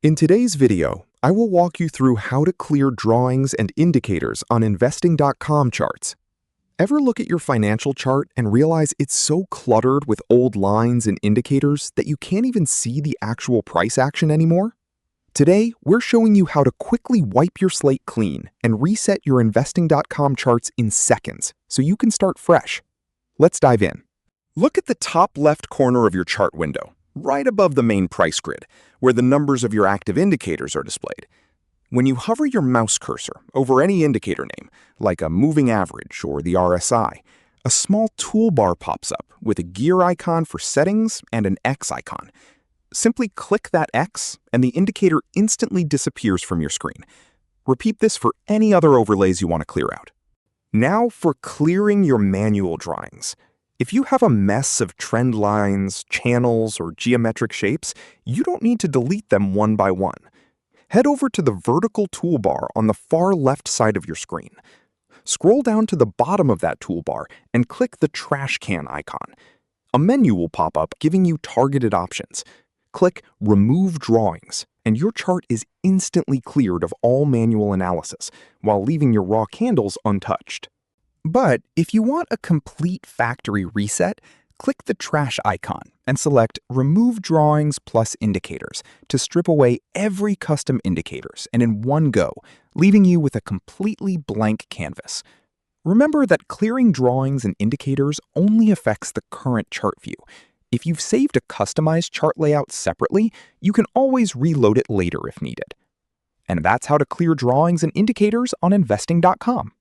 In today's video, I will walk you through how to clear drawings and indicators on investing.com charts. Ever look at your financial chart and realize it's so cluttered with old lines and indicators that you can't even see the actual price action anymore? Today, we're showing you how to quickly wipe your slate clean and reset your investing.com charts in seconds so you can start fresh. Let's dive in. Look at the top left corner of your chart window, right above the main price grid, where the numbers of your active indicators are displayed. When you hover your mouse cursor over any indicator name, like a moving average or the RSI, a small toolbar pops up with a gear icon for settings and an X icon. Simply click that X and the indicator instantly disappears from your screen. Repeat this for any other overlays you want to clear out. Now for clearing your manual drawings. If you have a mess of trend lines, channels, or geometric shapes, you don't need to delete them one by one. Head over to the vertical toolbar on the far left side of your screen. Scroll down to the bottom of that toolbar and click the trash can icon. A menu will pop up giving you targeted options. Click Remove Drawings, and your chart is instantly cleared of all manual analysis, while leaving your raw candles untouched. But if you want a complete factory reset, click the trash icon and select Remove Drawings plus Indicators to strip away every custom indicators and in one go, leaving you with a completely blank canvas. Remember that clearing drawings and indicators only affects the current chart view. If you've saved a customized chart layout separately, you can always reload it later if needed. And that's how to clear drawings and indicators on investing.com.